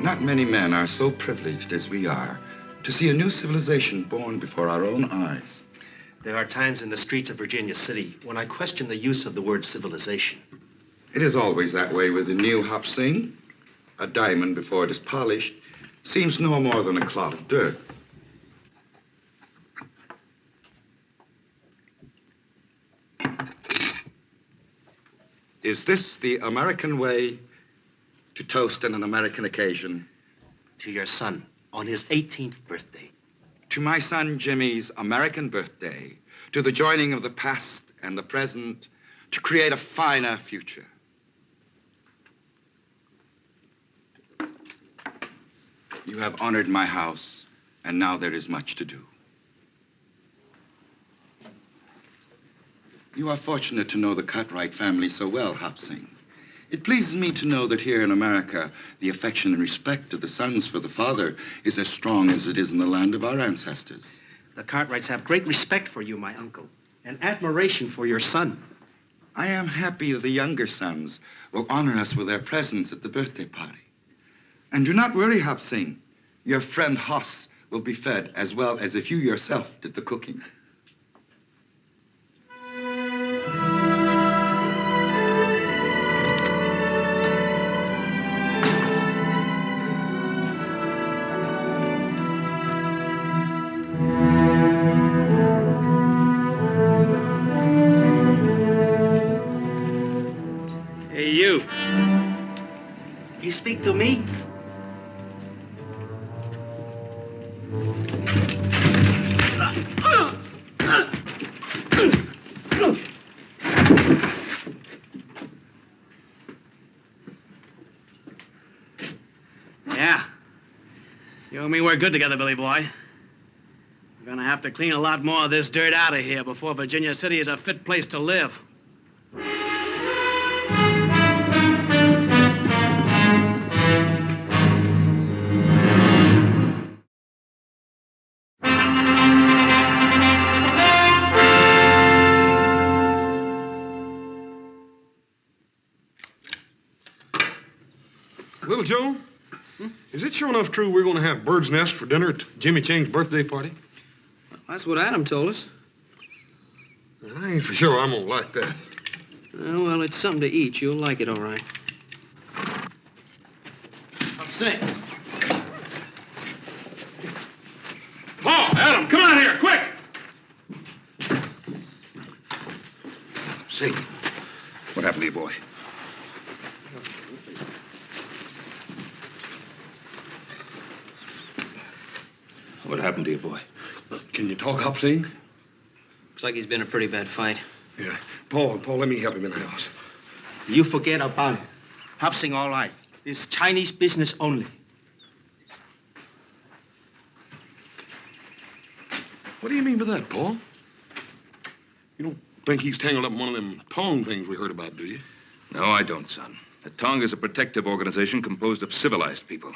Not many men are so privileged as we are to see a new civilization born before our own eyes. There are times in the streets of Virginia City when I question the use of the word civilization. It is always that way with the new Hop Sing. A diamond, before it is polished, seems no more than a clod of dirt. Is this the American way to toast on an American occasion? To your son, on his 18th birthday. To my son Jimmy's American birthday, to the joining of the past and the present, to create a finer future. You have honored my house, and now there is much to do. You are fortunate to know the Cartwright family so well, Hop Sing. It pleases me to know that here in America, the affection and respect of the sons for the father is as strong as it is in the land of our ancestors. The Cartwrights have great respect for you, my uncle, and admiration for your son. I am happy that the younger sons will honor us with their presence at the birthday party. And do not worry, Hop Sing. Your friend Hoss will be fed as well as if you yourself did the cooking. Hey, you. You speak to me? Yeah. You and me work good together, Billy boy. We're gonna have to clean a lot more of this dirt out of here before Virginia City is a fit place to live. Little Joe, is it sure enough true we're going to have bird's nest for dinner at Jimmy Chang's birthday party? That's what Adam told us. I ain't for sure I'm going to like that. Well, it's something to eat. You'll like it, all right. I'm sick. Paul, Adam, come out here, quick! Sing. What happened to you, boy? What happened to you, boy? Can you talk, Hop Sing? Looks like he's been in a pretty bad fight. Yeah. Paul, let me help him in the house. You forget about it. Hop Sing, all right. It's Chinese business only. What do you mean by that, Paul? You don't think he's tangled up in one of them Tong things we heard about, do you? No, I don't, son. The Tong is a protective organization composed of civilized people.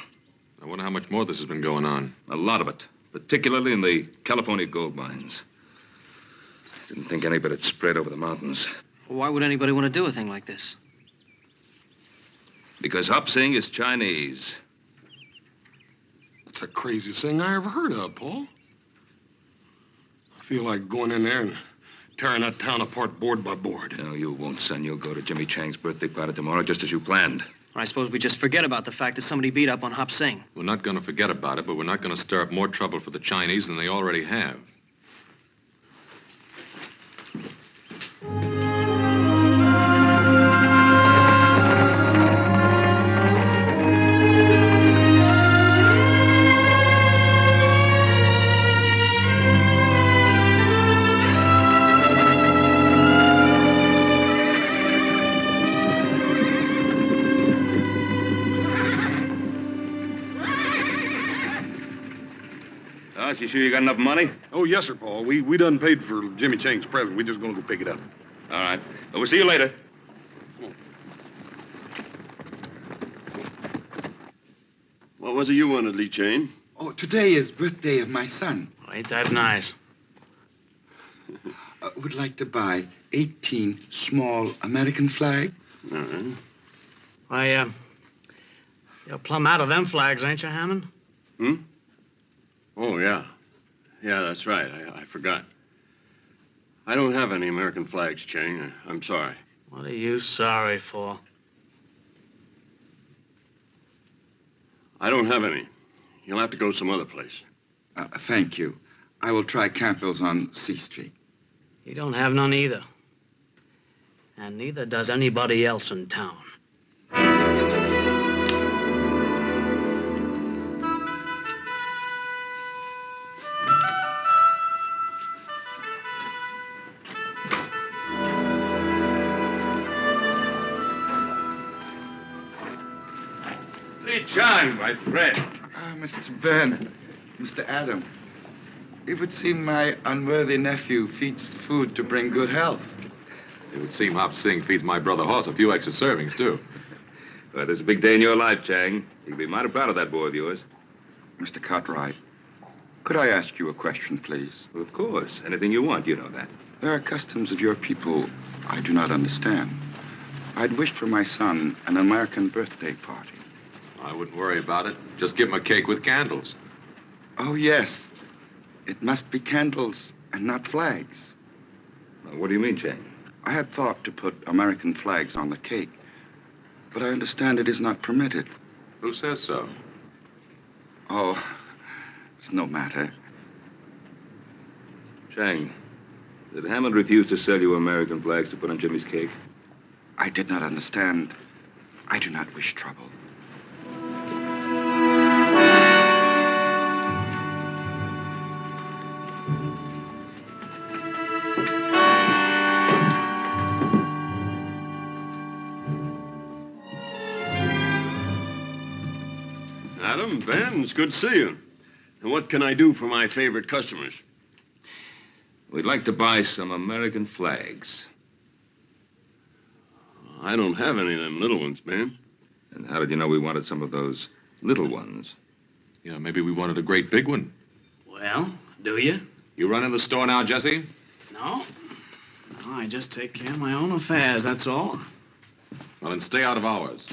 I wonder how much more this has been going on. A lot of it, particularly in the California gold mines. Didn't think any of it had spread over the mountains. Well, why would anybody want to do a thing like this? Because Hop Sing is Chinese. That's the craziest thing I ever heard of, Paul. I feel like going in there and tearing that town apart board by board. No, you won't, son. You'll go to Jimmy Chang's birthday party tomorrow, just as you planned. I suppose we just forget about the fact that somebody beat up on Hop Sing. We're not going to forget about it, but we're not going to stir up more trouble for the Chinese than they already have. You sure you got enough money? Oh, yes, sir, Paul. We done paid for Jimmy Chang's present. We're just going to go pick it up. All right. Well, we'll see you later. What was it you wanted, Lee Chang? Oh, today is birthday of my son. Ain't that nice? Would like to buy 18 small American flag. All right. You're plumb out of them flags, ain't you, Hammond? Hmm? Oh, yeah. Yeah, that's right. I forgot. I don't have any American flags, Chang. I'm sorry. What are you sorry for? I don't have any. You'll have to go some other place. Thank you. I will try Campbell's on C Street. You don't have none either. And neither does anybody else in town. Lee Chang, my friend. Mr. Burnett, Mr. Adam, it would seem my unworthy nephew feeds the food to bring good health. It would seem Hop Sing feeds my brother Hoss a few extra servings, too. Well, there's a big day in your life, Chang. You'll be mighty proud of that boy of yours. Mr. Cartwright, could I ask you a question, please? Well, of course. Anything you want, you know that. There are customs of your people I do not understand. I'd wish for my son an American birthday party. I wouldn't worry about it. Just give him a cake with candles. Oh, yes. It must be candles and not flags. Now, what do you mean, Chang? I had thought to put American flags on the cake, but I understand it is not permitted. Who says so? Oh, it's no matter. Chang, did Hammond refuse to sell you American flags to put on Jimmy's cake? I did not understand. I do not wish trouble. Adam, Ben, it's good to see you. And what can I do for my favorite customers? We'd like to buy some American flags. I don't have any of them little ones, Ben. And how did you know we wanted some of those little ones? Yeah, maybe we wanted a great big one. Well, do you? You run in the store now, Jesse? No. No, I just take care of my own affairs, that's all. Well, then stay out of ours.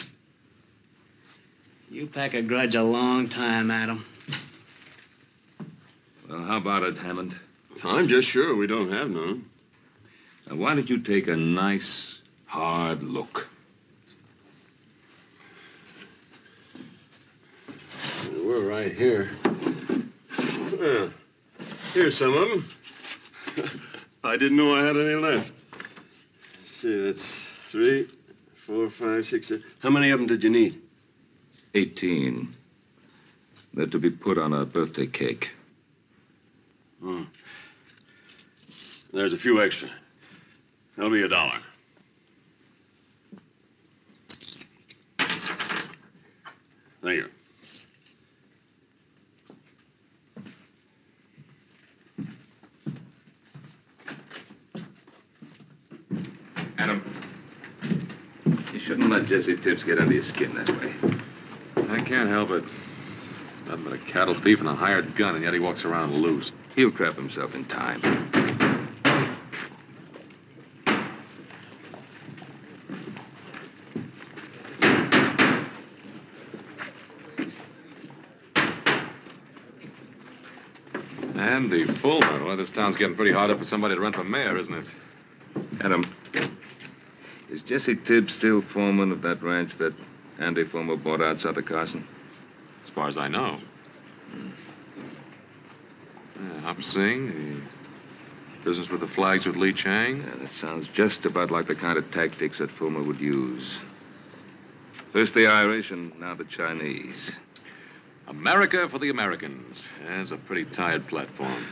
You pack a grudge a long time, Adam. Well, how about it, Hammond? I'm just sure we don't have none. Now, why don't you take a nice, hard look? We're right here. Yeah. Here's some of them. I didn't know I had any left. Let's see, that's 3, 4, 5, 6, 7. How many of them did you need? 18. They're to be put on a birthday cake. Oh. There's a few extra. That'll be $1. Thank you. Adam, you shouldn't let Jesse Tibbs get under your skin that way. I can't help it. Nothing but a cattle thief and a hired gun, and yet he walks around loose. He'll crap himself in time. Andy Fulmer. Well, this town's getting pretty hard up for somebody to run for mayor, isn't it? Adam, is Jesse Tibbs still foreman of that ranch that Andy Fulmer bought out south of Carson? As far as I know. Yeah, Hop Sing, the business with the flags with Lee Chang. Yeah, that sounds just about like the kind of tactics that Fulmer would use. First the Irish and now the Chinese. America for the Americans. There's a pretty tired platform.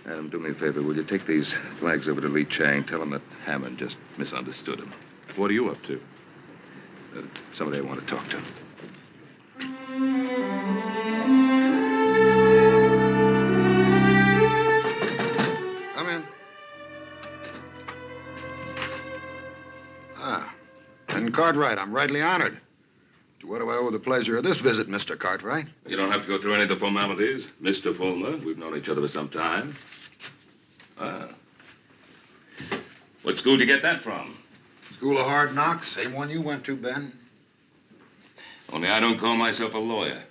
Adam, do me a favor. Will you take these flags over to Lee Chang? Tell him that Hammond just misunderstood him. What are you up to? Somebody I want to talk to. Come in. And Cartwright, I'm rightly honored. To what do I owe the pleasure of this visit, Mr. Cartwright? You don't have to go through any of the formalities. Mr. Fulmer, we've known each other for some time. What school did you get that from? School of Hard Knocks, same one you went to, Ben. Only I don't call myself a lawyer.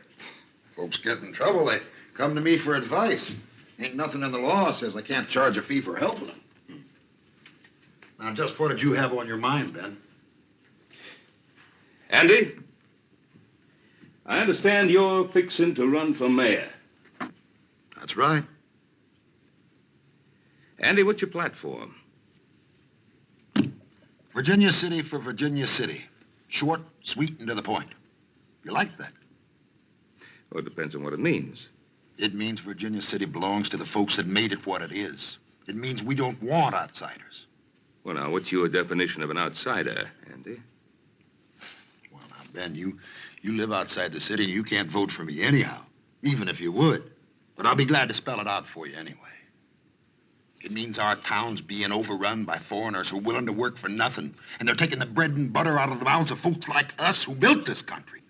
Folks get in trouble. They come to me for advice. Ain't nothing in the law says I can't charge a fee for helping them. Now, just what did you have on your mind, Ben? Andy? I understand you're fixing to run for mayor. That's right. Andy, what's your platform? Virginia City for Virginia City. Short, sweet, and to the point. You like that? Well, it depends on what it means. It means Virginia City belongs to the folks that made it what it is. It means we don't want outsiders. Well, now, what's your definition of an outsider, Andy? Well, now, Ben, you live outside the city and you can't vote for me anyhow, even if you would. But I'll be glad to spell it out for you anyway. It means our town's being overrun by foreigners who are willing to work for nothing, and they're taking the bread and butter out of the mouths of folks like us who built this country.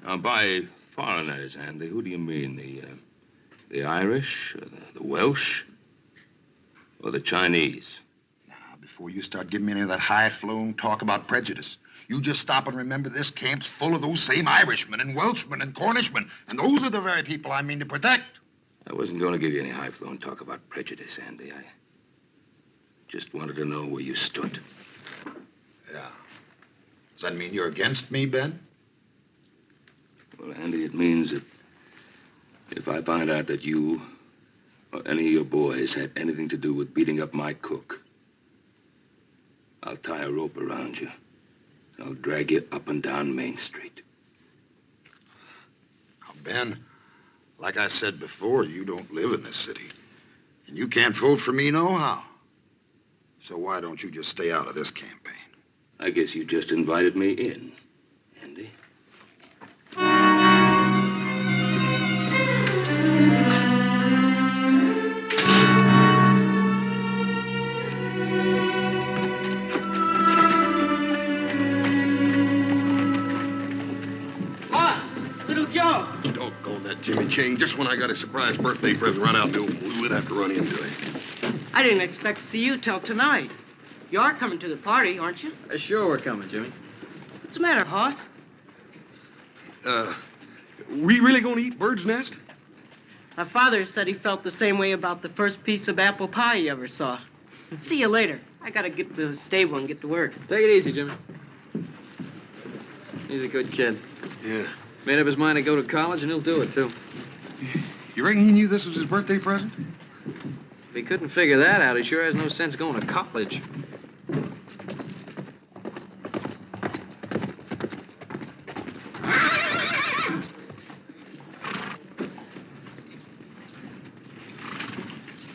Now, by foreigners, Andy, who do you mean? The Irish, or the Welsh, or the Chinese? Now, before you start giving me any of that high-flown talk about prejudice, you just stop and remember this camp's full of those same Irishmen and Welshmen and Cornishmen, and those are the very people I mean to protect. I wasn't going to give you any high-flown talk about prejudice, Andy. I just wanted to know where you stood. Yeah. Does that mean you're against me, Ben? Well, Andy, it means that if I find out that you or any of your boys had anything to do with beating up my cook, I'll tie a rope around you. I'll drag you up and down Main Street. Now, Ben, like I said before, you don't live in this city. And you can't vote for me nohow. So why don't you just stay out of this campaign? I guess you just invited me in, Andy. Doggone that Jimmy Chain. Just when I got a surprise birthday present right out there, we'd have to run into it. I didn't expect to see you till tonight. You are coming to the party, aren't you? Sure, we're coming, Jimmy. What's the matter, Hoss? We really gonna eat bird's nest? My father said he felt the same way about the first piece of apple pie he ever saw. See you later. I gotta get to the stable and get to work. Take it easy, Jimmy. He's a good kid. Yeah. Made up his mind to go to college, and he'll do it, too. You reckon he knew this was his birthday present? If he couldn't figure that out, he sure has no sense going to college.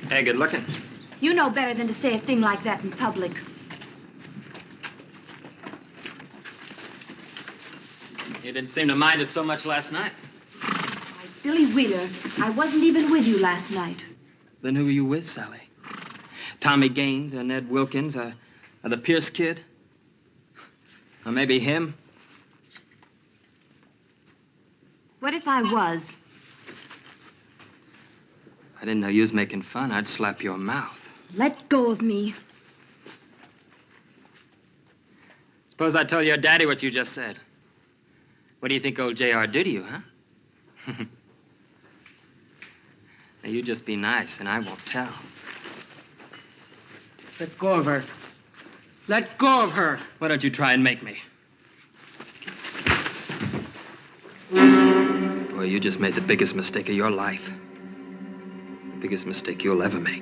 Hey, good looking. You know better than to say a thing like that in public. You didn't seem to mind it so much last night. Why, Billy Wheeler, I wasn't even with you last night. Then who were you with, Sally? Tommy Gaines or Ned Wilkins or the Pierce kid? Or maybe him? What if I was? I didn't know you was making fun. I'd slap your mouth. Let go of me. Suppose I tell your daddy what you just said. What do you think old J.R. did to you, huh? Now, you just be nice, and I won't tell. Let go of her. Let go of her. Why don't you try and make me? Boy, you just made the biggest mistake of your life. The biggest mistake you'll ever make.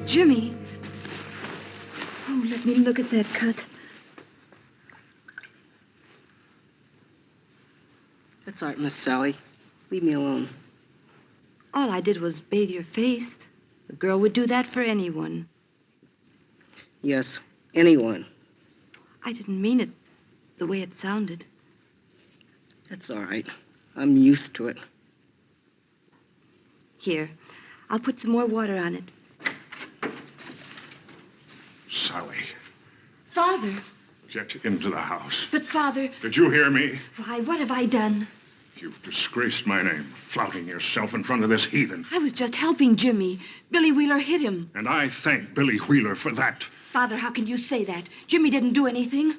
Jimmy. Oh, let me look at that cut. That's all right, Miss Sally. Leave me alone. All I did was bathe your face. A girl would do that for anyone. Yes, anyone. I didn't mean it the way it sounded. That's all right. I'm used to it. Here, I'll put some more water on it. Sally, Father. get into the house. But, Father... Did you hear me? Why, what have I done? You've disgraced my name, flouting yourself in front of this heathen. I was just helping Jimmy. Billy Wheeler hit him. And I thank Billy Wheeler for that. Father, how can you say that? Jimmy didn't do anything.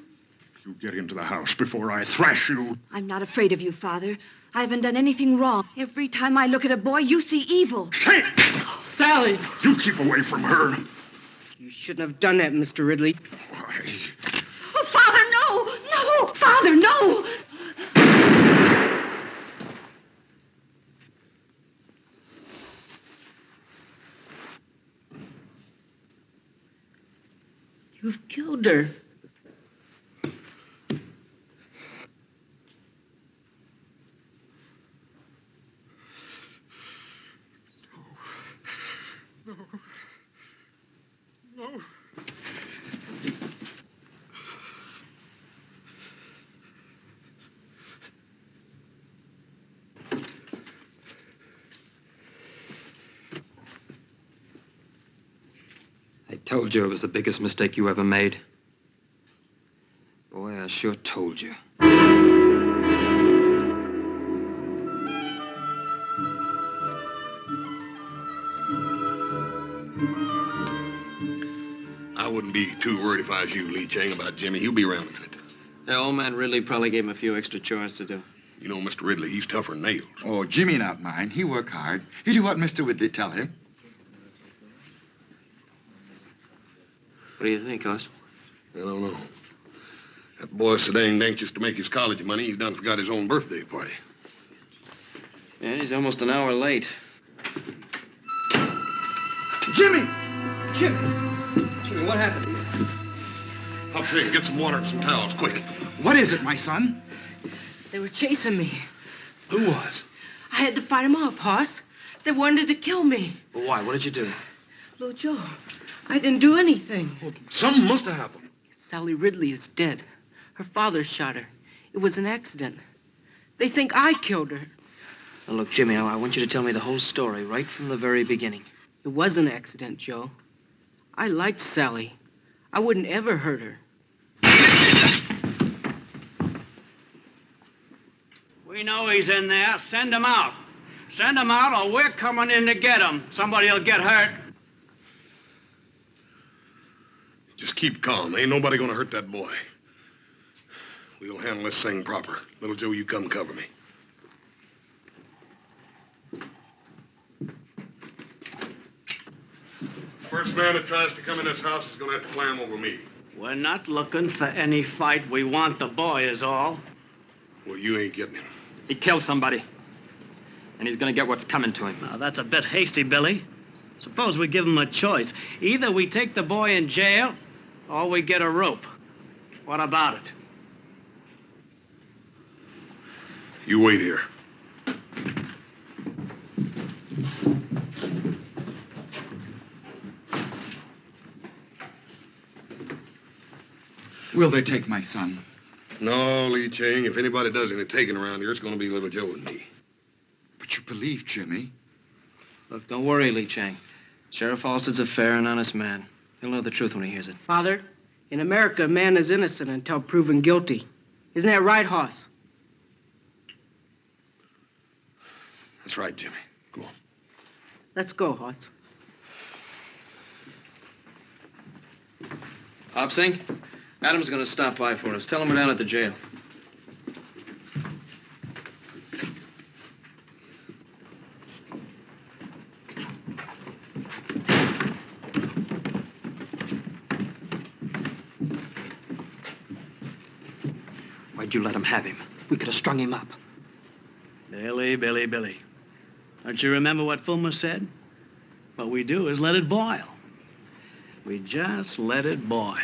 You get into the house before I thrash you. I'm not afraid of you, Father. I haven't done anything wrong. Every time I look at a boy, you see evil. Hey! Sally! You keep away from her. You shouldn't have done that, Mr. Ridley. Why? Oh, Father, no! No! Father, no! You've killed her. No. I told you it was the biggest mistake you ever made. Boy, I sure told you. I wouldn't be too worried if I was you, Lee Chang, about Jimmy. He'll be around in a minute. The old man Ridley probably gave him a few extra chores to do. You know, Mr. Ridley, he's tougher than nails. Oh, Jimmy not mine. He work hard. He do what Mr. Ridley tell him. What do you think, Hoss? I don't know. That boy's so danged anxious to make his college money, he done forgot his own birthday party. Yeah, he's almost an hour late. Jimmy! Jimmy, what happened to you? Hop Shake, get some water and some towels, quick. What is it, my son? They were chasing me. Who was? I had to fight them off, Hoss. They wanted to kill me. Well, why? What did you do? Little Joe, I didn't do anything. Well, something must have happened. Sally Ridley is dead. Her father shot her. It was an accident. They think I killed her. Now, look, Jimmy, I want you to tell me the whole story right from the very beginning. It was an accident, Joe. I liked Sally. I wouldn't ever hurt her. We know he's in there. Send him out. Send him out or we're coming in to get him. Somebody will get hurt. Just keep calm. Ain't nobody gonna hurt that boy. We'll handle this thing proper. Little Joe, you come cover me. First man that tries to come in this house is gonna have to climb over me. We're not looking for any fight. We want the boy is all. Well, you ain't getting him. He killed somebody. And he's gonna get what's coming to him. Now, that's a bit hasty, Billy. Suppose we give him a choice. Either we take the boy in jail or we get a rope. What about it? You wait here. Will they take my son? No, Lee Chang. If anybody does any taking around here, it's gonna be Little Joe and me. But you believe Jimmy? Look, don't worry, Lee Chang. Sheriff Halstead's a fair and honest man. He'll know the truth when he hears it. Father, in America, a man is innocent until proven guilty. Isn't that right, Hoss? That's right, Jimmy. Go on. Let's go, Hoss. Hop Sink, Adam's gonna stop by for us. Tell him we're down at the jail. Why'd you let him have him? We could have strung him up. Billy. Don't you remember what Fulmer said? What we do is let it boil. We just let it boil.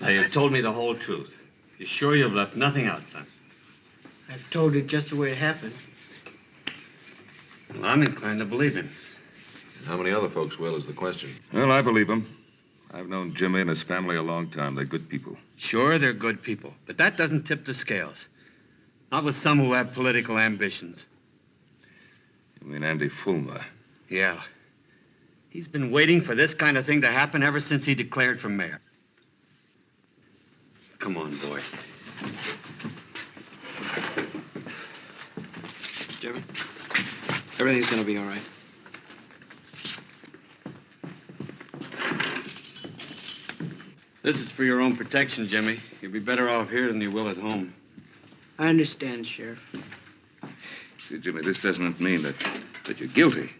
Now, you've told me the whole truth. You sure you've left nothing out, son? I've told it just the way it happened. Well, I'm inclined to believe him. How many other folks will is the question. Well, I believe him. I've known Jimmy and his family a long time. They're good people. Sure, they're good people, but that doesn't tip the scales. Not with some who have political ambitions. You mean Andy Fulmer? Yeah. He's been waiting for this kind of thing to happen ever since he declared for mayor. Come on, boy. Jimmy. Everything's gonna be all right. This is for your own protection, Jimmy. You'll be better off here than you will at home. I understand, Sheriff. See, Jimmy, this doesn't mean that you're guilty.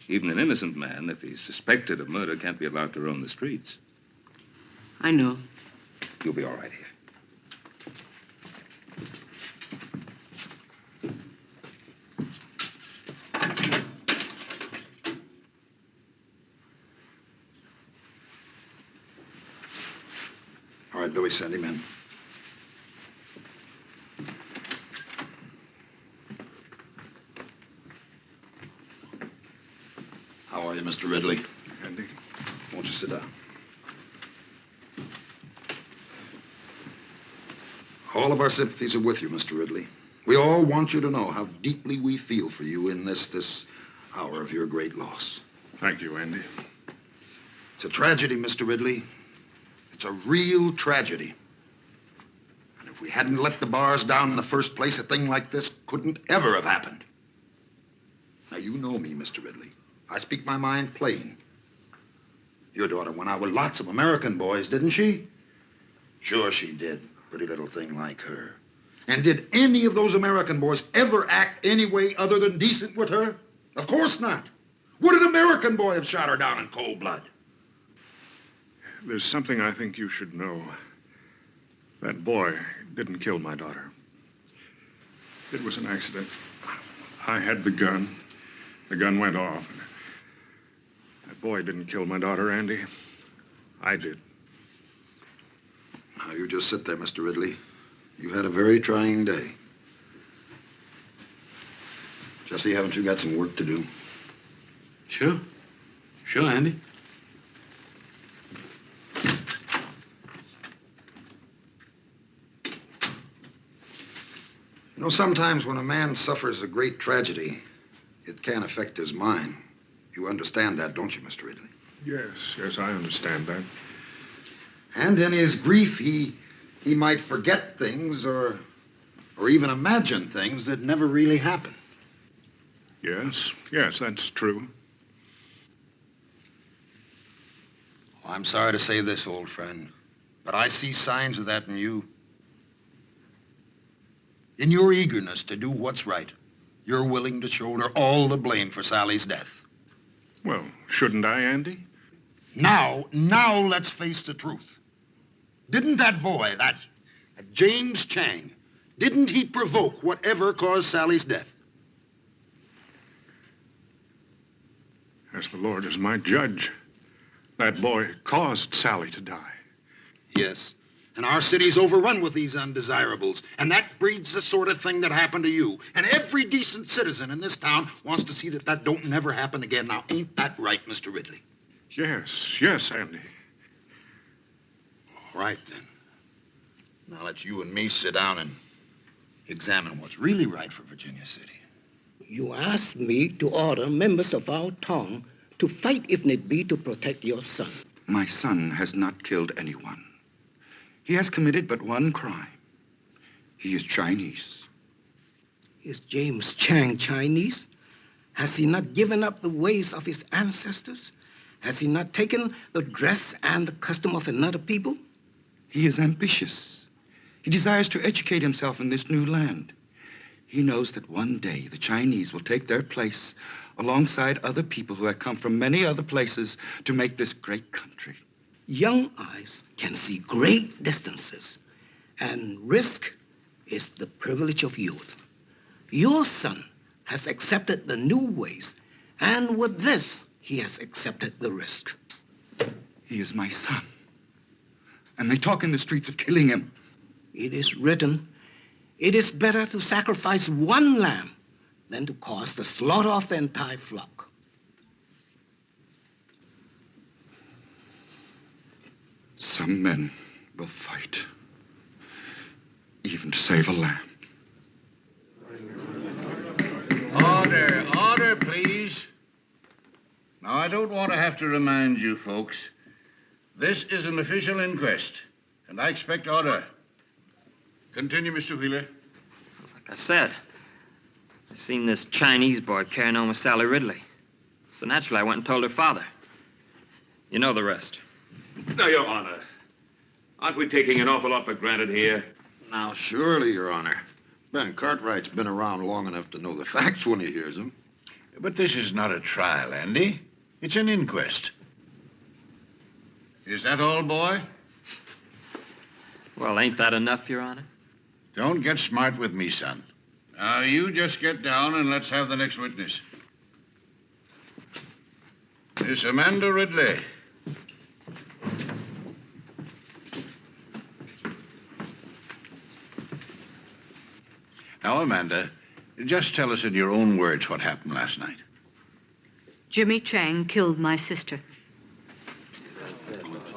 Even an innocent man, if he's suspected of murder, can't be allowed to roam the streets. I know. You'll be all right here. All right, Billy, send him in. How are you, Mr. Ridley? Andy? Won't you sit down? All of our sympathies are with you, Mr. Ridley. We all want you to know how deeply we feel for you in this hour of your great loss. Thank you, Andy. It's a tragedy, Mr. Ridley. It's a real tragedy. And if we hadn't let the bars down in the first place, a thing like this couldn't ever have happened. Now, you know me, Mr. Ridley. I speak my mind plain. Your daughter went out with lots of American boys, didn't she? Sure she did. Pretty little thing like her. And did any of those American boys ever act any way other than decent with her? Of course not. Would an American boy have shot her down in cold blood? There's something I think you should know. That boy didn't kill my daughter. It was an accident. I had the gun. The gun went off. That boy didn't kill my daughter, Andy. I did. Now, you just sit there, Mr. Ridley. You've had a very trying day. Jesse, haven't you got some work to do? Sure. Sure, Andy. You know, sometimes when a man suffers a great tragedy, it can affect his mind. You understand that, don't you, Mr. Ridley? Yes, I understand that. And in his grief, he might forget things or even imagine things that never really happened. Yes, that's true. Well, I'm sorry to say this, old friend, but I see signs of that in you. In your eagerness to do what's right, you're willing to shoulder all the blame for Sally's death. Well, shouldn't I, Andy? Now let's face the truth. Didn't that boy, that James Chang, didn't he provoke whatever caused Sally's death? As the Lord is my judge, that boy caused Sally to die. Yes. And our city's overrun with these undesirables. And that breeds the sort of thing that happened to you. And every decent citizen in this town wants to see that don't never happen again. Now, ain't that right, Mr. Ridley? Yes, Andy. All right, then. Now let you and me sit down and examine what's really right for Virginia City. You asked me to order members of our town to fight if need be to protect your son. My son has not killed anyone. He has committed but one crime. He is Chinese. Is James Chang Chinese? Has he not given up the ways of his ancestors? Has he not taken the dress and the custom of another people? He is ambitious. He desires to educate himself in this new land. He knows that one day the Chinese will take their place alongside other people who have come from many other places to make this great country. Young eyes can see great distances, and risk is the privilege of youth. Your son has accepted the new ways, and with this, he has accepted the risk. He is my son, and they talk in the streets of killing him. It is written, it is better to sacrifice one lamb than to cause the slaughter of the entire flock. Some men will fight, even to save a lamb. Order, please. Now, I don't want to have to remind you folks, this is an official inquest, and I expect order. Continue, Mr. Wheeler. Like I said, I seen this Chinese boy carrying on with Sally Ridley. So naturally, I went and told her father. You know the rest. Now, Your Honor, aren't we taking an awful lot for granted here? Now, surely, Your Honor. Ben Cartwright's been around long enough to know the facts when he hears them. But this is not a trial, Andy. It's an inquest. Is that all, boy? Well, ain't that enough, Your Honor? Don't get smart with me, son. Now, you just get down and let's have the next witness. Miss Amanda Ridley. Now, Amanda, just tell us in your own words what happened last night. Jimmy Chang killed my sister.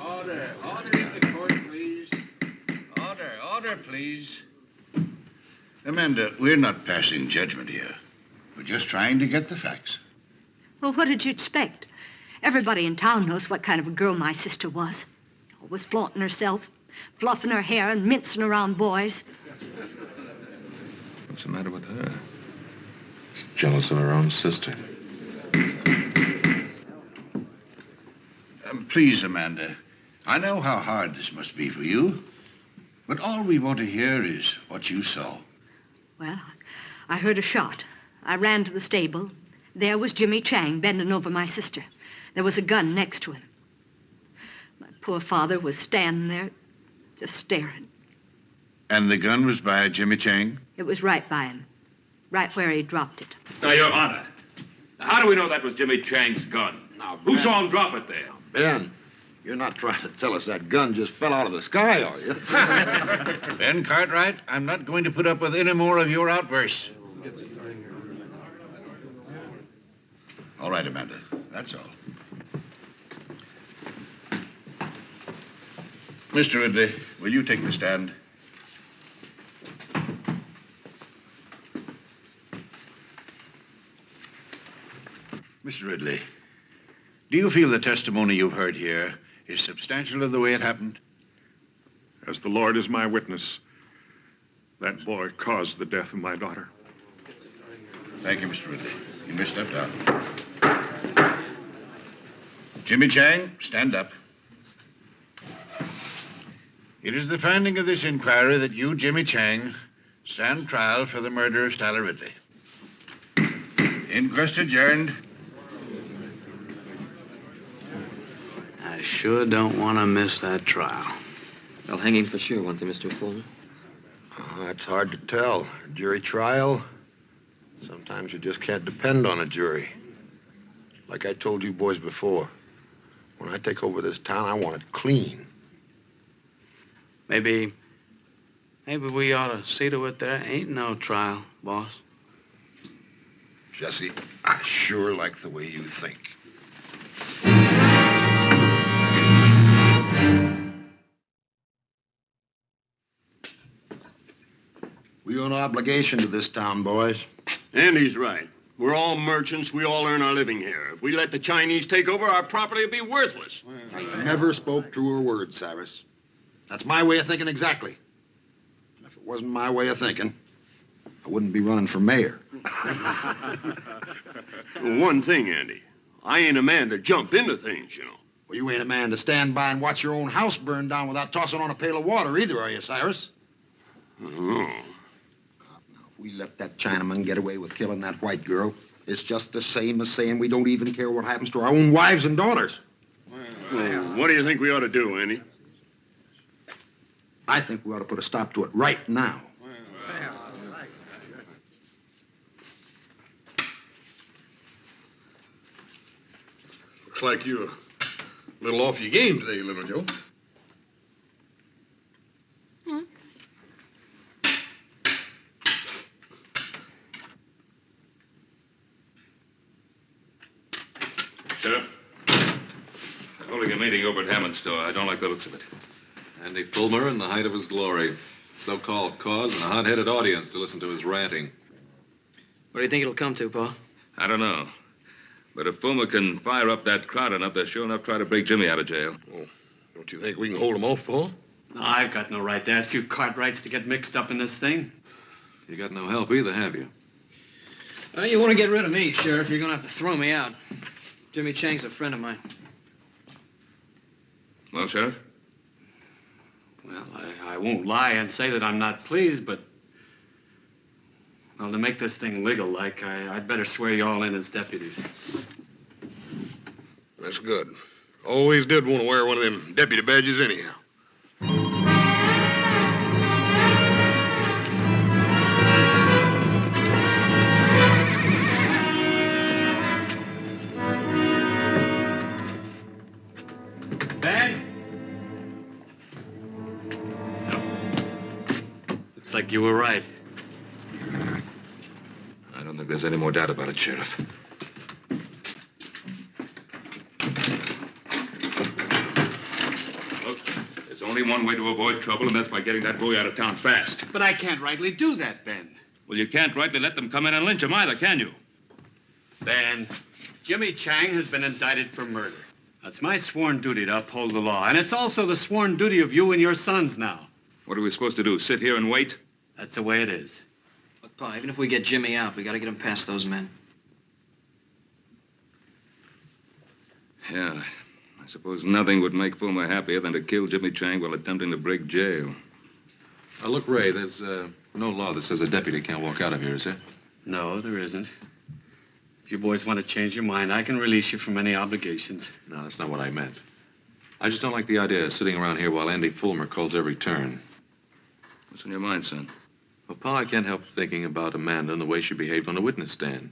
Order in the court, please. Order, please. Amanda, we're not passing judgment here. We're just trying to get the facts. Well, what did you expect? Everybody in town knows what kind of a girl my sister was. Always flaunting herself, fluffing her hair and mincing around boys. What's the matter with her? She's jealous of her own sister. Please, Amanda, I know how hard this must be for you, but all we want to hear is what you saw. Well, I heard a shot. I ran to the stable. There was Jimmy Chang bending over my sister. There was a gun next to him. My poor father was standing there, just staring. And the gun was by Jimmy Chang? It was right by him, right where he dropped it. Now, Your Honor, how do we know that was Jimmy Chang's gun? Who saw him drop it there? Ben, you're not trying to tell us that gun just fell out of the sky, are you? Ben Cartwright, I'm not going to put up with any more of your outbursts. All right, Amanda, that's all. Mr. Ridley, will you take the stand? Mr. Ridley, do you feel the testimony you've heard here is substantial of the way it happened? As the Lord is my witness, that boy caused the death of my daughter. Thank you, Mr. Ridley. You may step down. Jimmy Chang, stand up. It is the finding of this inquiry that you, Jimmy Chang, stand trial for the murder of Sally Ridley. Inquest adjourned. I sure don't want to miss that trial. They'll hang him for sure, won't they, Mr. Fuller? That's hard to tell. A jury trial, sometimes you just can't depend on a jury. Like I told you boys before, when I take over this town, I want it clean. Maybe we ought to see to it there ain't no trial, boss. Jesse, I sure like the way you think. We owe no obligation to this town, boys. Andy's right. We're all merchants. We all earn our living here. If we let the Chinese take over, our property will be worthless. I never spoke truer words, Cyrus. That's my way of thinking exactly. And if it wasn't my way of thinking, I wouldn't be running for mayor. One thing, Andy. I ain't a man to jump into things, you know. Well, you ain't a man to stand by and watch your own house burn down without tossing on a pail of water either, are you, Cyrus? Oh. If we let that Chinaman get away with killing that white girl, it's just the same as saying we don't even care what happens to our own wives and daughters. Well, what do you think we ought to do, Andy? I think we ought to put a stop to it right now. Looks like you're a little off your game today, little Joe. Sheriff, they're holding a meeting over at Hammond's store. I don't like the looks of it. Andy Fulmer in the height of his glory. So-called cause and a hot-headed audience to listen to his ranting. What do you think it'll come to, Pa? I don't know. But if Fulmer can fire up that crowd enough, they'll sure enough try to break Jimmy out of jail. Oh, don't you think we can hold him off, Paul? No, I've got no right to ask you Cartwrights to get mixed up in this thing. You got no help either, have you? Well, you want to get rid of me, Sheriff, you're going to have to throw me out. Jimmy Chang's a friend of mine. Well, Sheriff? Well, I won't lie and say that I'm not pleased, but... Well, to make this thing legal-like, I'd better swear you all in as deputies. That's good. Always did want to wear one of them deputy badges anyhow. Ben? Looks like you were right. I don't think there's any more doubt about it, Sheriff. Look, there's only one way to avoid trouble, and that's by getting that boy out of town fast. But I can't rightly do that, Ben. Well, you can't rightly let them come in and lynch him either, can you? Ben, Jimmy Chang has been indicted for murder. That's my sworn duty to uphold the law, and it's also the sworn duty of you and your sons now. What are we supposed to do, sit here and wait? That's the way it is. Look, Pa, even if we get Jimmy out, we got to get him past those men. Yeah, I suppose nothing would make Fulmer happier than to kill Jimmy Chang while attempting to break jail. Look, Ray, there's no law that says a deputy can't walk out of here, is there? No, there isn't. If you boys want to change your mind, I can release you from any obligations. No, that's not what I meant. I just don't like the idea of sitting around here while Andy Fulmer calls every turn. What's on your mind, son? Well, Pa, I can't help thinking about Amanda and the way she behaved on the witness stand.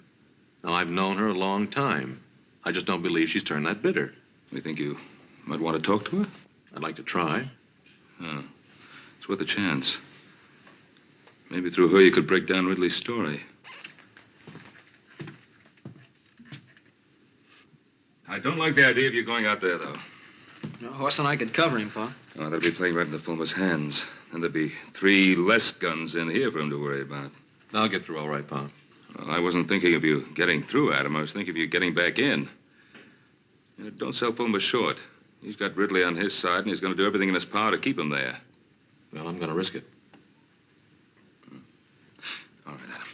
Now, I've known her a long time. I just don't believe she's turned that bitter. You think you might want to talk to her? I'd like to try. Oh, it's worth a chance. Maybe through her you could break down Ridley's story. I don't like the idea of you going out there, though. No, Horse and I could cover him, Pa. Oh, that'll be playing right into Fulmer's hands. And there'd be 3 less guns in here for him to worry about. I'll get through all right, Pa. Well, I wasn't thinking of you getting through, Adam. I was thinking of you getting back in. You know, don't sell Fulmer short. He's got Ridley on his side, and he's going to do everything in his power to keep him there. Well, I'm going to risk it. All right, Adam.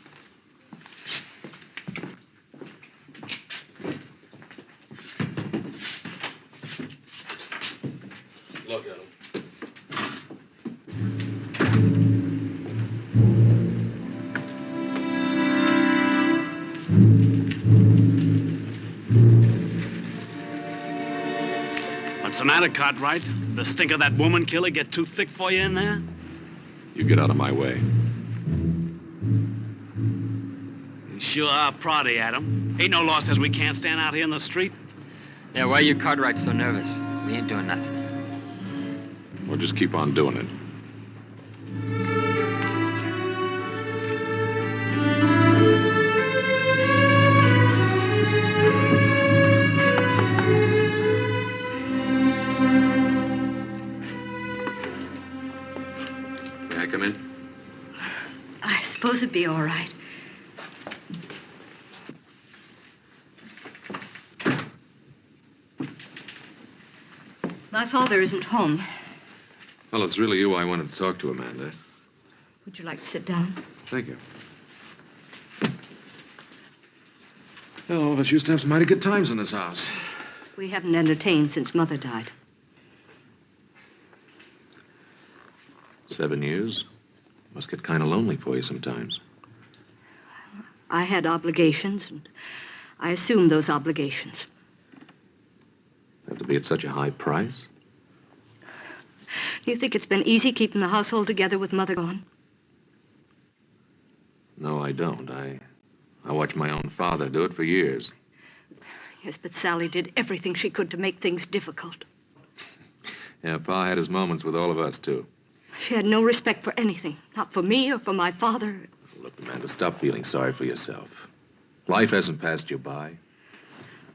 Look at him. What's the matter, Cartwright? The stink of that woman killer get too thick for you in there? You get out of my way. You sure are proddy, Adam. Ain't no law says we can't stand out here in the street. Yeah, why are you Cartwrights so nervous? We ain't doing nothing. We'll just keep on doing it. May I come in? I suppose it'd be all right. My father isn't home. Well, it's really you I wanted to talk to, Amanda. Would you like to sit down? Thank you. Well, all of us used to have some mighty good times in this house. We haven't entertained since Mother died. 7 years. Must get kind of lonely for you sometimes. I had obligations, and I assumed those obligations. Have to be at such a high price? Do you think it's been easy keeping the household together with Mother gone? No, I don't. I watched my own father do it for years. Yes, but Sally did everything she could to make things difficult. Yeah, Pa had his moments with all of us, too. She had no respect for anything, not for me or for my father. Look, Amanda, stop feeling sorry for yourself. Life hasn't passed you by.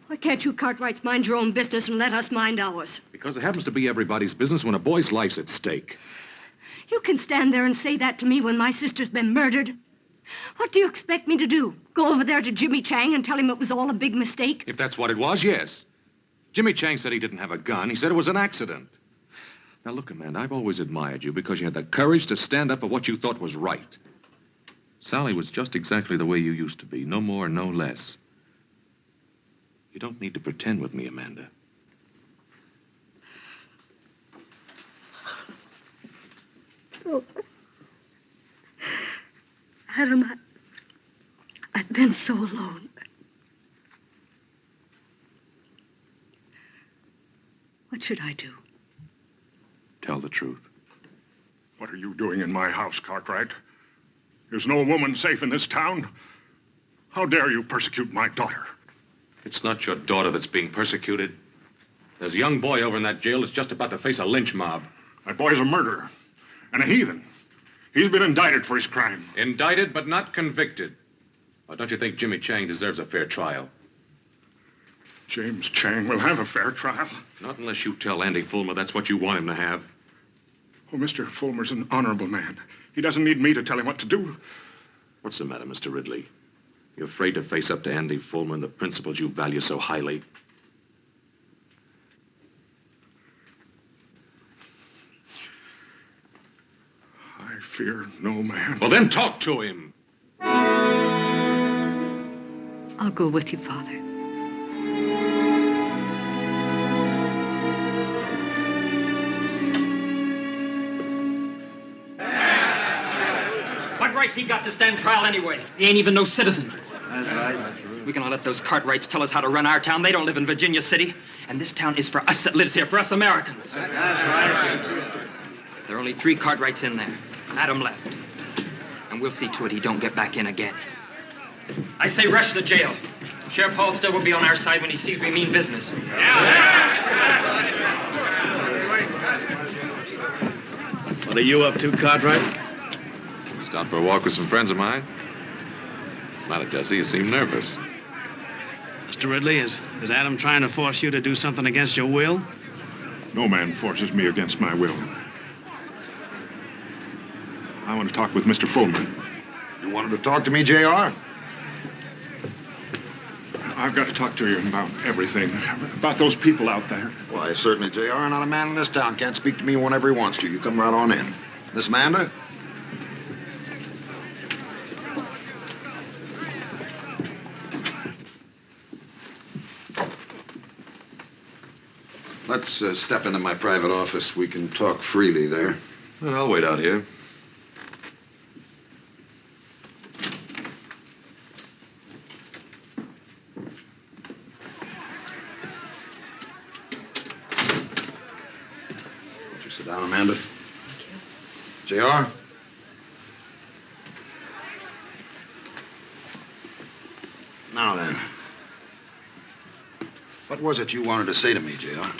Why can't you Cartwrights mind your own business and let us mind ours? Because it happens to be everybody's business when a boy's life's at stake. You can stand there and say that to me when my sister's been murdered. What do you expect me to do? Go over there to Jimmy Chang and tell him it was all a big mistake? If that's what it was, yes. Jimmy Chang said he didn't have a gun. He said it was an accident. Now, look, Amanda, I've always admired you because you had the courage to stand up for what you thought was right. Sally was just exactly the way you used to be, no more, no less. You don't need to pretend with me, Amanda. Oh. Adam, I've been so alone. What should I do? Tell the truth. What are you doing in my house, Cartwright? Is no woman safe in this town? How dare you persecute my daughter? It's not your daughter that's being persecuted. There's a young boy over in that jail that's just about to face a lynch mob. That boy's a murderer and a heathen. He's been indicted for his crime. Indicted, but not convicted. Or don't you think Jimmy Chang deserves a fair trial? James Chang will have a fair trial. Not unless you tell Andy Fulmer that's what you want him to have. Oh, Mr. Fulmer's an honorable man. He doesn't need me to tell him what to do. What's the matter, Mr. Ridley? You afraid to face up to Andy Fulmer and the principles you value so highly? I fear no man. Well, then talk to him. I'll go with you, Father. What rights he got to stand trial anyway? He ain't even no citizen. That's right. We can let those Cartwrights tell us how to run our town. They don't live in Virginia City. And this town is for us that lives here, for us Americans. That's right. There are only 3 Cartwrights in there. Adam left. And we'll see to it he don't get back in again. I say rush the jail. Sheriff Halstead will be on our side when he sees we mean business. What are you up to, Cartwright? Just out for a walk with some friends of mine. What's the matter, Jesse? You seem nervous. Mr. Ridley, is Adam trying to force you to do something against your will? No man forces me against my will. I want to talk with Mr. Fulmer. You wanted to talk to me, J.R.? I've got to talk to you about everything. About those people out there. Why, certainly, J.R. Not a man in this town can't speak to me whenever he wants to. You come right on in. Miss Amanda? Let's step into my private office. We can talk freely there. Well, I'll wait out here. Won't you sit down, Amanda? Thank you. J.R.? Now then. What was it you wanted to say to me, J.R.?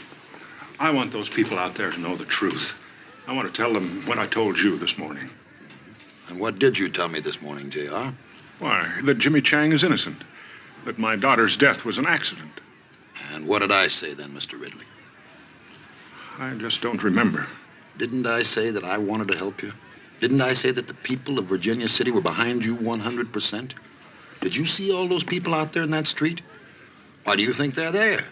I want those people out there to know the truth. I want to tell them what I told you this morning. And what did you tell me this morning, J.R.? Why, that Jimmy Chang is innocent. That my daughter's death was an accident. And what did I say then, Mr. Ridley? I just don't remember. Didn't I say that I wanted to help you? Didn't I say that the people of Virginia City were behind you 100%? Did you see all those people out there in that street? Why do you think they're there?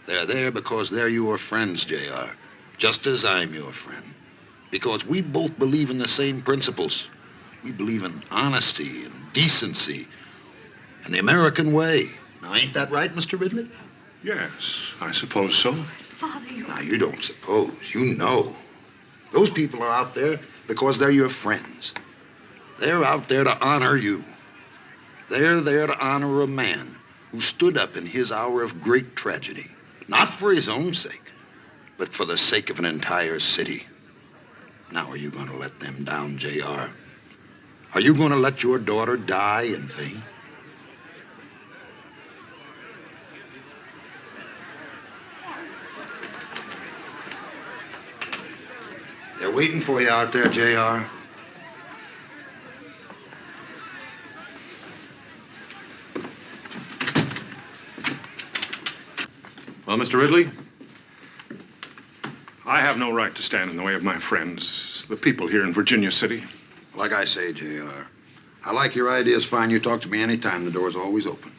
They're there because they're your friends, J.R., just as I'm your friend. Because we both believe in the same principles. We believe in honesty and decency and the American way. Now, ain't that right, Mr. Ridley? Yes, I suppose so. Father, Now, you don't suppose. You know. Those people are out there because they're your friends. They're out there to honor you. They're there to honor a man who stood up in his hour of great tragedy. Not for his own sake, but for the sake of an entire city. Now, are you going to let them down, J.R.? Are you going to let your daughter die in vain? They're waiting for you out there, J.R. Well, Mr. Ridley? I have no right to stand in the way of my friends, the people here in Virginia City. Like I say, J.R., I like your ideas fine. You talk to me anytime. The door's always open.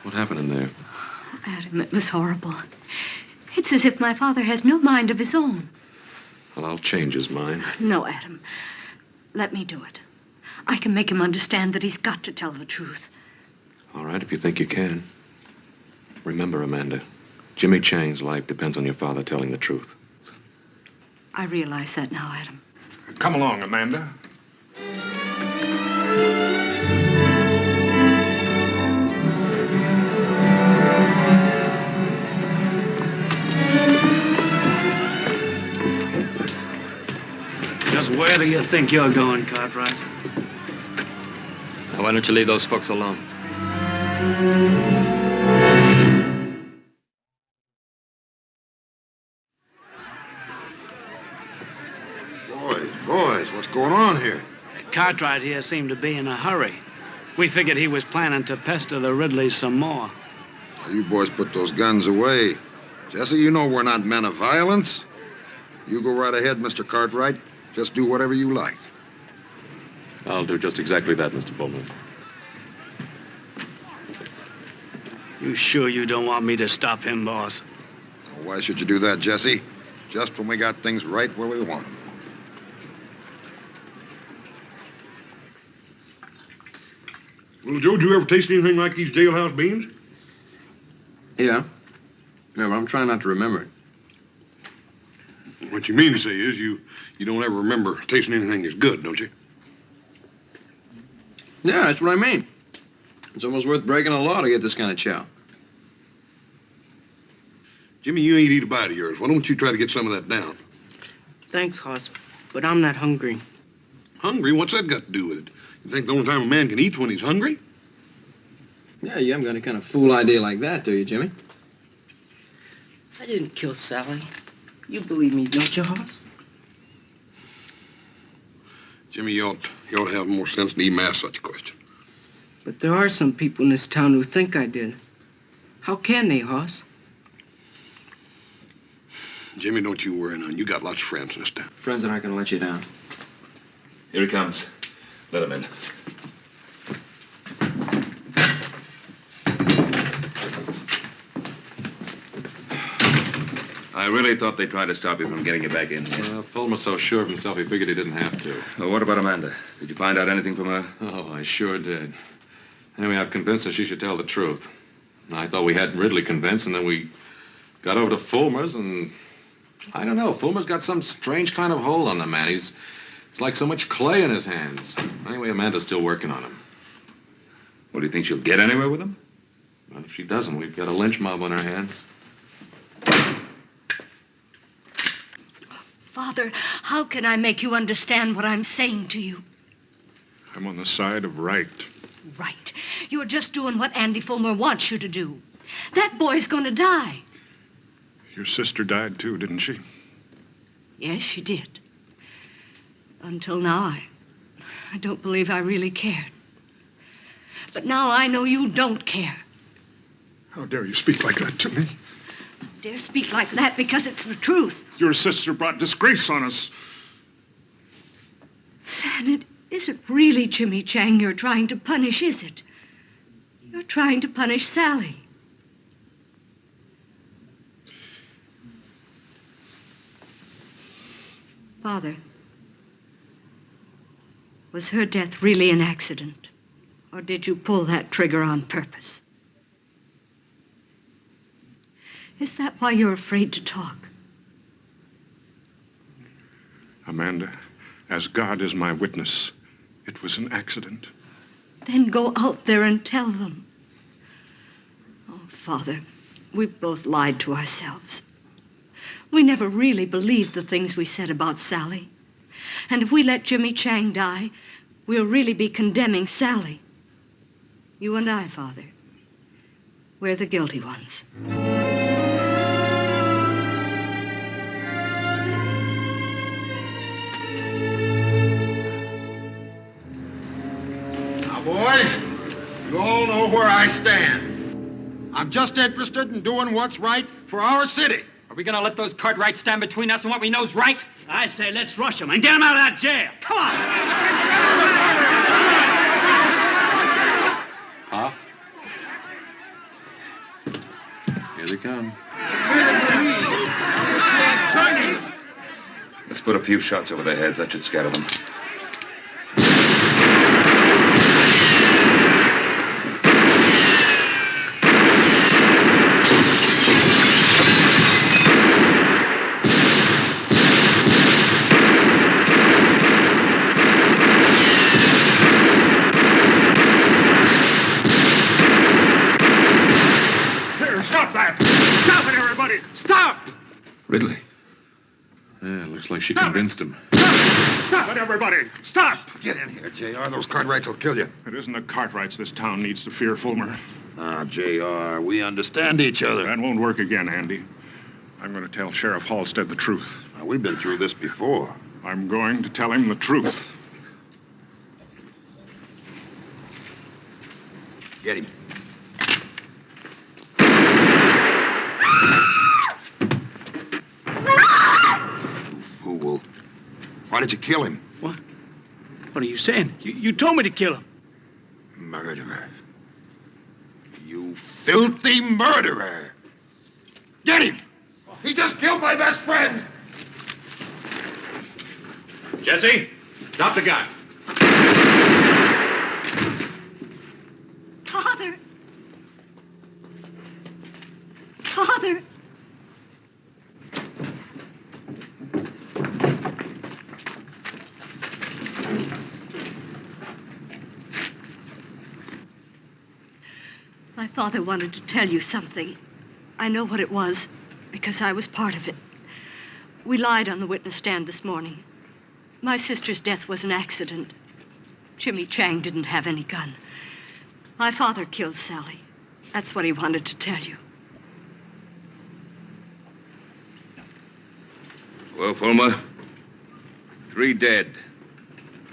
What happened in there? Adam, it was horrible. It's as if my father has no mind of his own. Well, I'll change his mind. No, Adam. Let me do it. I can make him understand that he's got to tell the truth. All right, if you think you can. Remember, Amanda, Jimmy Chang's life depends on your father telling the truth. I realize that now, Adam. Come along, Amanda. Just where do you think you're going, Cartwright? Now, why don't you leave those folks alone? Boys, what's going on here? Cartwright here seemed to be in a hurry. We figured he was planning to pester the Ridleys some more. Now, you boys put those guns away. Jesse, you know we're not men of violence. You go right ahead, Mr. Cartwright. Just do whatever you like. I'll do just exactly that, Mr. Bowman. You sure you don't want me to stop him, boss? Well, why should you do that, Jesse? Just when we got things right where we want them. Well, Joe, did you ever taste anything like these jailhouse beans? Yeah. Yeah, but I'm trying not to remember it. What you mean to say is you don't ever remember tasting anything that's good, don't you? Yeah, that's what I mean. It's almost worth breaking a law to get this kind of chow. Jimmy, you ain't eat a bite of yours. Why don't you try to get some of that down? Thanks, Hoss, but I'm not hungry. Hungry? What's that got to do with it? You think the only time a man can eat's when he's hungry? Yeah, you haven't got any kind of fool idea like that, do you, Jimmy? I didn't kill Sally. You believe me, don't you, Hoss? Jimmy, you ought to have more sense than even ask such a question. But there are some people in this town who think I did. How can they, Hoss? Jimmy, don't you worry none. You got lots of friends in this town. Friends that aren't going to let you down. Here he comes. Let him in. I really thought they tried to stop you from getting you back in. Fulmer's so sure of himself, he figured he didn't have to. Well, what about Amanda? Did you find out anything from her? Oh, I sure did. Anyway, I've convinced her she should tell the truth. I thought we had Ridley convinced, and then we got over to Fulmer's, and I don't know. Fulmer's got some strange kind of hold on the man. He's like so much clay in his hands. Anyway, Amanda's still working on him. What, do you think she'll get anywhere with him? Well, if she doesn't, we've got a lynch mob on our hands. Father, how can I make you understand what I'm saying to you? I'm on the side of right. Right. You're just doing what Andy Fulmer wants you to do. That boy's going to die. Your sister died too, didn't she? Yes, she did. Until now, I don't believe I really cared. But now I know you don't care. How dare you speak like that to me? I dare speak like that because it's the truth. Your sister brought disgrace on us. Then it isn't really Jimmy Chang you're trying to punish, is it? You're trying to punish Sally. Father, was her death really an accident? Or did you pull that trigger on purpose? Is that why you're afraid to talk? Amanda, as God is my witness, it was an accident. Then go out there and tell them. Oh, Father, we've both lied to ourselves. We never really believed the things we said about Sally. And if we let Jimmy Chang die, we'll really be condemning Sally. You and I, Father, we're the guilty ones. Now, boys, you all know where I stand. I'm just interested in doing what's right for our city. Are we going to let those Cartwrights stand between us and what we know's right? I say let's rush them and get them out of that jail. Come on! Huh? Here they come. put a few shots over their heads. That should scatter them. Ridley. Yeah, looks like she convinced him. Stop it, everybody! Stop! Get in here, J.R. Those Cartwrights will kill you. It isn't the Cartwrights this town needs to fear, Fulmer. Ah, J.R., we understand each other. That won't work again, Andy. I'm going to tell Sheriff Halstead the truth. Now, we've been through this before. I'm going to tell him the truth. Get him. Fool. Why did you kill him? What? What are you saying? You told me to kill him. Murderer. You filthy murderer. Get him! He just killed my best friend! Jesse, drop the gun. Father! Father! My father wanted to tell you something. I know what it was, because I was part of it. We lied on the witness stand this morning. My sister's death was an accident. Jimmy Chang didn't have any gun. My father killed Sally. That's what he wanted to tell you. Well, Fulmer, 3 dead.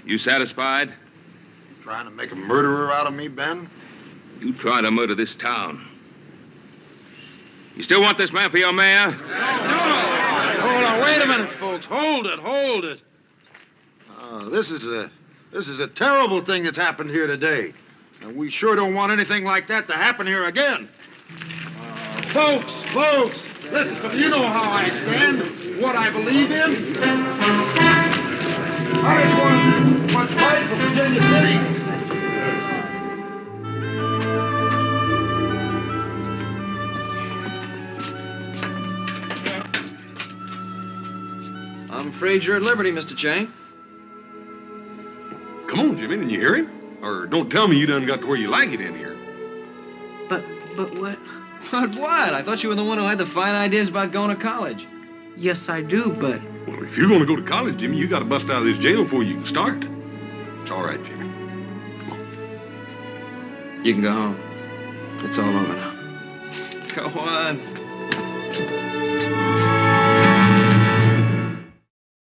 You satisfied? Trying to make a murderer out of me, Ben? You trying to murder this town. You still want this man for your mayor? Hold on, wait a minute, folks. Hold it. This is a terrible thing that's happened here today. And we sure don't want anything like that to happen here again. Folks, listen, you know how I stand, what I believe in. I want fight for Virginia City. I'm afraid you're at liberty, Mr. Chang. Come on, Jimmy, didn't you hear him? Or don't tell me you done got to where you like it in here. But what? But what? I thought you were the one who had the fine ideas about going to college. Yes, I do, but... Well, if you're going to go to college, Jimmy, you got to bust out of this jail before you can start. It's all right, Jimmy. You can go home. It's all over now. Go on.